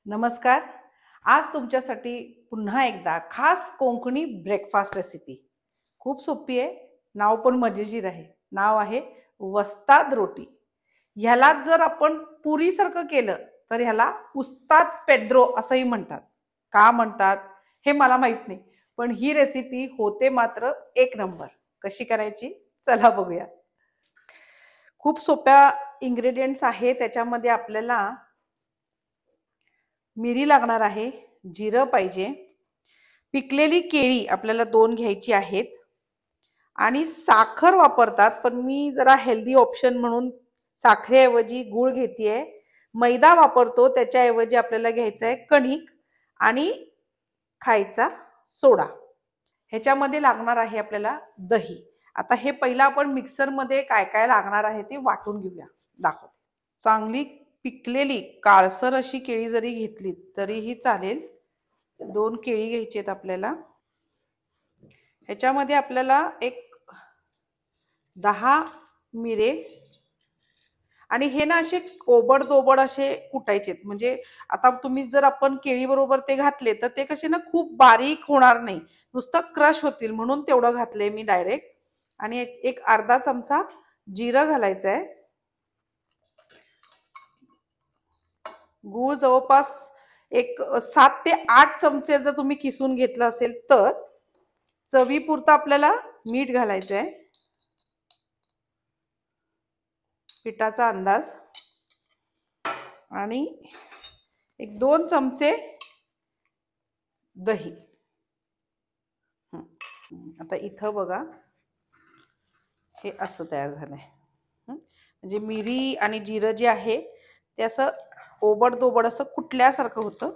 नमस्कार. आज तुमच्यासाठी पुन्हा एकदा खास कोकणी ब्रेकफास्ट रेसिपी. खूप सोपी आहे, नाव पण मजेशीर आहे. नाव आहे वस्ताद रोटी. ह्याला जर आपण पुरीसारखं केलं तर ह्याला उस्ताद पेड्रो असंही म्हणतात. का म्हणतात हे मला माहित नाही, पण ही रेसिपी होते मात्र एक नंबर. कशी करायची चला बघूया. खूप सोप्या इन्ग्रेडियंट्स आहे. त्याच्यामध्ये आपल्याला मिरी लागणार आहे, जिरं पाहिजे, पिकलेली केळी आपल्याला 2 घ्यायची आहेत आणि साखर वापरतात, पण मी जरा हेल्दी ऑप्शन म्हणून साखरेऐवजी गूळ घेतेय. मैदा वापरतो, त्याच्याऐवजी आपल्याला घ्यायचा आहे कणिक आणि खायचा सोडा. ह्याच्यामध्ये लागणार आहे आपल्याला दही. आता हे पहिला आपण मिक्सरमध्ये काय काय लागणार आहे ते वाटून घेऊया. दाखवते. चांगली पिकलेली काळसर अशी केळी जरी घेतली तरीही चालेल. 2 केळी घ्यायची आहेत आपल्याला. ह्याच्यामध्ये आपल्याला एक 10 मिरे आणि हे ना असे ओबड-दोबड असे कुटायचेत. म्हणजे आता तुम्ही जर आपण केळी बरोबर ते घातले तर ते कसे ना खूप बारीक होणार नाही, नुसतं क्रश होतील म्हणून तेवढं घातले मी डायरेक्ट. आणि एक अर्धा चमचा जिरं घालायचं आहे. गूळ जवळपास एक 7 ते 8 चमचे जर तुम्ही किसून घेतलं असेल तर. चवीपुरतं आपल्याला मीठ घालायचं आहे. पिठाचा अंदाज आणि एक 2 चमचे दही. आता इथं बघा हे असं तयार झालंय. म्हणजे मिरी आणि जिरं जे आहे ते असं ओबड दोबड असं कुटल्यासारखं होतं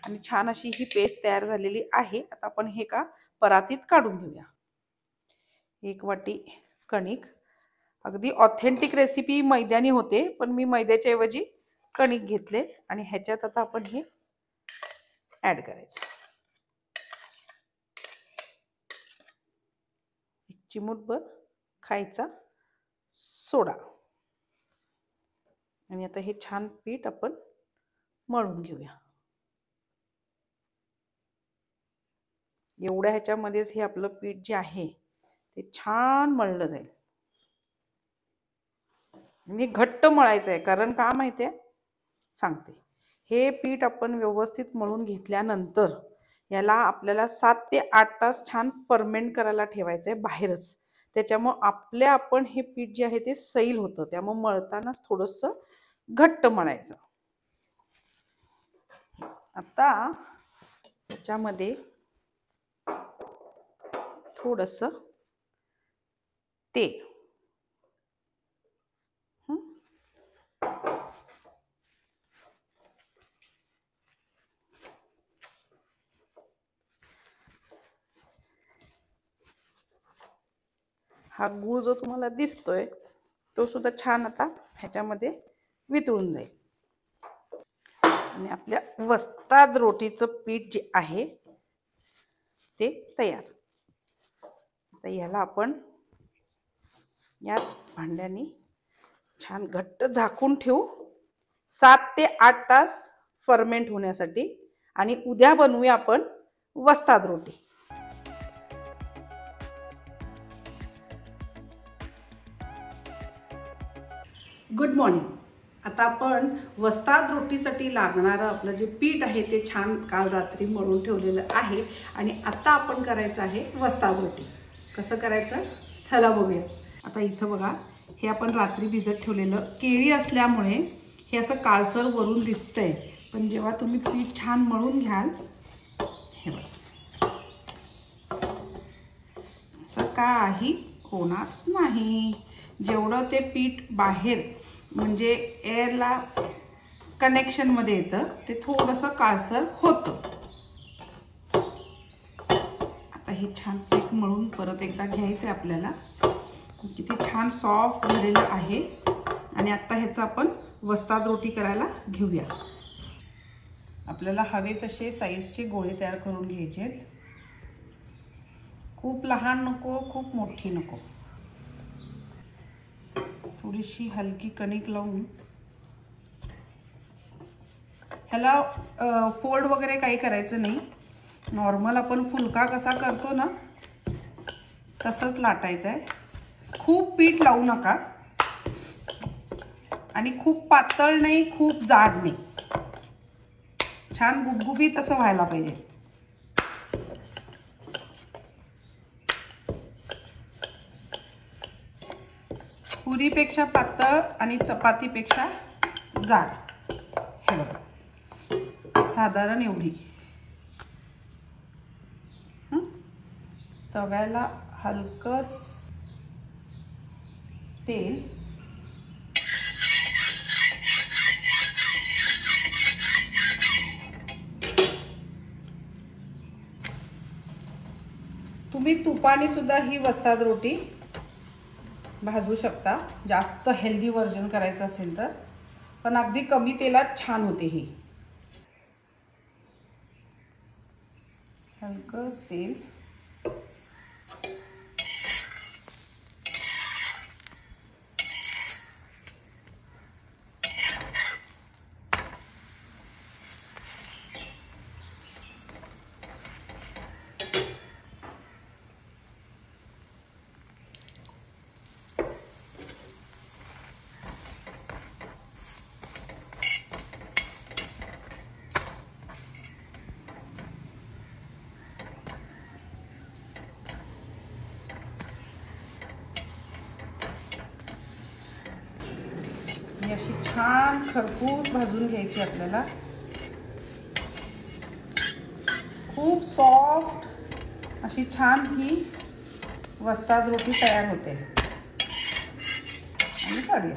आणि छान अशी ही पेस्ट तयार झालेली आहे. आता आपण हे का परातीत काढून घेऊया. 1 वाटी कणिक. अगदी ऑथेंटिक रेसिपी मैद्यानी होते, पण मी मैद्याच्या ऐवजी कणिक घेतले आणि ह्याच्यात आता आपण हे ऍड करायचं. 1 चिमूटभर खायचा सोडा आणि आता हे छान पीठ आपण मळून घेऊया. एवढ्या ह्याच्यामध्येच हे आपलं पीठ जे आहे ते छान मळलं जाईल. आणि घट्ट मळायचं आहे, कारण का माहिती आहे सांगते. हे पीठ आपण व्यवस्थित मळून घेतल्यानंतर याला आपल्याला 7 ते 8 तास छान फर्मेंट करायला ठेवायचं आहे बाहेरच. त्याच्यामुळे आपण हे पीठ जे आहे ते सैल होतं, त्यामुळे मळतानाच थोडंसं घट्ट मळायचं. आता त्याच्यामध्ये थोडंसं तेल. हा गूळ जो तुम्हाला दिसतोय तो सुद्धा छान आता ह्याच्यामध्ये वितळून जाईल. आणि आपल्या वस्ताद रोटीचं पीठ जे आहे ते तयार. आता याला आपण याच भांड्याने छान घट्ट झाकून ठेवू 7 ते 8 तास फर्मेंट होण्यासाठी. आणि उद्या बनवूया आपण वस्ताद रोटी. Good morning. आता आपण वस्ताद रोटीसाठी लागणारं आपलं जे पीठ आहे ते छान काल रात्री मळून ठेवलेलं आहे आणि आता आपण करायचं आहे वस्ताद रोटी. कसं करायचं चला बघूया. आता इथं बघा हे आपण रात्री भिजत ठेवलेलं केळी असल्यामुळे हे असं काळसर वरून दिसतंय, पण जेव्हा तुम्ही पीठ छान मळून घ्याल हे बघा तर काही होणार नाही. जेवढं ते पीठ बाहेर म्हणजे एअरला कनेक्शन मध्ये येतं ते थोडंसं काळसर होतं. आता हे छान पीठ मळून परत एकदा घ्यायचं आहे आपल्याला. किती छान सॉफ्ट झालेलं आहे. आणि आता ह्याचं आपण वस्ताद रोटी करायला घेऊया. आपल्याला हवे तसे साईजचे गोळे तयार करून घ्यायचे आहेत. खूप लहान नको, खूप मोठी नको. थोडीशी हलकी कणिक लावून ह्याला फोल्ड वगैरे काही करायचं नाही, नॉर्मल आपण फुलका कसा करतो ना तसंच लाटायचं आहे. खूप पीठ लावू नका आणि खूप पातळ नाही खूप जाड नाही, छान गुबगुबीत असं व्हायला पाहिजे. पुरीपेक्षा पातळ आणि चपातीपेक्षा जाड. हे बघा साधारण एवढी. तव्याला हलकंच तेल, तुम्ही तुपाने सुद्धा ही वस्ताद रोटी भाजू शकता, जास्त हेल्दी व्हर्जन करायचं असेल तर, पण अगदी कमी तेलात छान होते ही. हलकंच तेल, अशी छान खरपूस भाजून घ्यायची आपल्याला. खूप सॉफ्ट अशी छान ही वस्ताद रोटी तयार होते. आणि काढूया.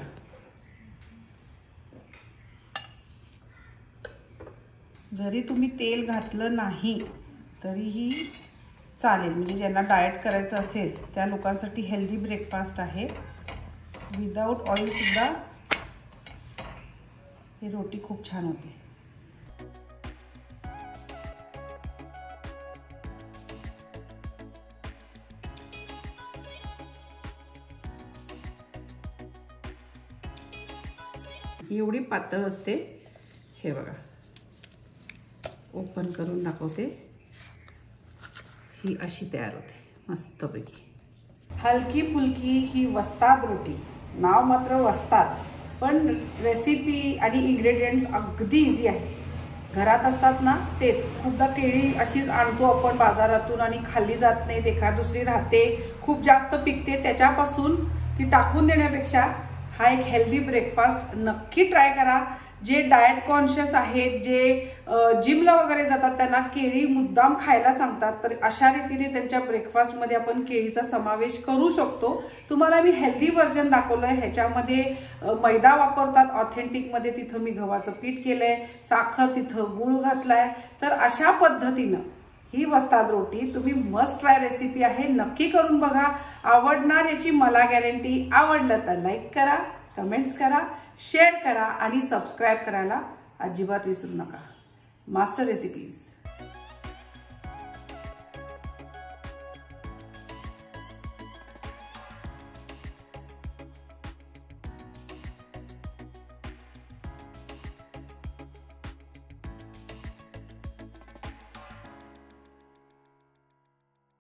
जरी तुम्ही तेल घातलं नाही तरीही चालेल, म्हणजे ज्यांना डाएट करायचं असेल त्या लोकांसाठी हेल्दी ब्रेकफास्ट आहे. विदाउट ऑइल सुद्धा ही रोटी खूप छान होते. एवढी पातळ असते. हे बघा ओपन करून दाखवते. ही अशी तयार होते मस्तपैकी. हलकी फुलकी ही वस्ताद रोटी. नाव मात्र वस्ताद, पण रेसिपी आणि इंग्रेडियंट्स अगदी इझी आहे. घरात असतात ना तेच. खूपदा केळी अशीच आणतो आपण बाजारातून आणि खाल्ली जात नाही, एखाद दुसरी राहते, खूप जास्त पिकते, त्याच्यापासून ती टाकून देण्यापेक्षा हा एक हेल्दी ब्रेकफास्ट नक्की ट्राय करा. जे डाएट कॉन्शियस आहेत, जे जिमला वगैरे जातात, त्यांना केळी मुद्दाम खायला सांगतात, तर अशा रीतीने त्यांच्या ब्रेकफास्टमध्ये आपण केळीचा समावेश करू शकतो. तुम्हाला मी हेल्दी व्हर्जन दाखवलंय. ह्याच्यामध्ये मैदा वापरतात ऑथेंटिकमध्ये, तिथं मी गव्हाचं पीठ केलंय, साखर तिथं गूळ घातलाय. तर अशा पद्धतीनं ही वस्ताद रोटी तुम्ही मस्ट ट्राय रेसिपी आहे, नक्की करून बघा. आवडणार याची मला गॅरंटी. आवडलं तर लाईक करा, कमेंट्स करा, शेअर करा आणि सबस्क्राईब करायला अजिबात विसरू नका. Master recipes.